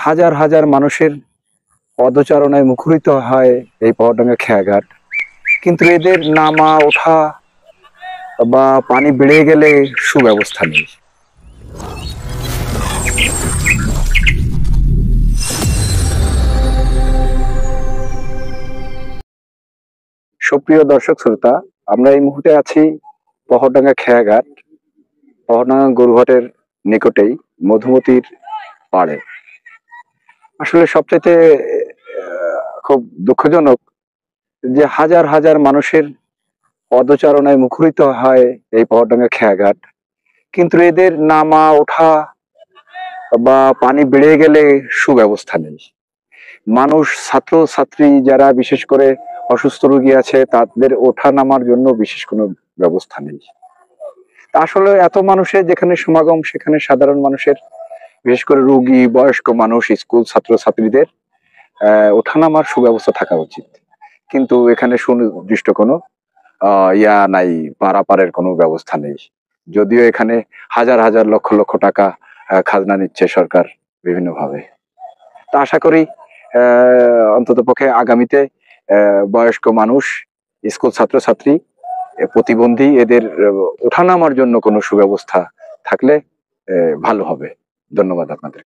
হাজার হাজার মানুষের পদচারণায় মুখরিত হয় এই পহরডাঙ্গা খেয়াঘাট, কিন্তু এদের নামা ওঠা বা পানি বেড়ে গেলে সুব্যবস্থা নেই। সুপ্রিয় দর্শক শ্রোতা, আমরা এই মুহূর্তে আছি পহরডাঙ্গা খেয়াঘাট, পহরডাঙ্গা গরুঘাটের নিকটেই মধুমতির পাড়ে। আসলে সবচাইতে খুব দুঃখজনক যে হাজার হাজার মানুষের পদচারণায় মুখরিত হয় এই পহরডাঙ্গা খেয়াঘাট, কিন্তু এদের নামা ওঠা বা পানি বেড়ে গেলে সুব্যবস্থা নেই। মানুষ, ছাত্র ছাত্রী যারা বিশেষ করে অসুস্থ রোগী আছে, তাদের ওঠা নামার জন্য বিশেষ কোনো ব্যবস্থা নেই। আসলে এত মানুষের যেখানে সমাগম, সেখানে সাধারণ মানুষের, বিশেষ করে রোগী, বয়স্ক মানুষ, স্কুল ছাত্র ছাত্রীদের ওঠানামার সুব্যবস্থা থাকা উচিত, কিন্তু এখানে সুনির্দিষ্ট কোনো ইয়া নাই, পারাপারের কোনো ব্যবস্থা নেই। যদিও এখানে হাজার হাজার লক্ষ লক্ষ টাকা খাজনা নিচ্ছে সরকার বিভিন্নভাবে। তা আশা করি অন্তত পক্ষে আগামীতে বয়স্ক মানুষ, স্কুল ছাত্র ছাত্রী, প্রতিবন্ধী, এদের ওঠানামার জন্য কোনো সুব্যবস্থা থাকলে ভালো হবে। ধন্যবাদ আপনাদের।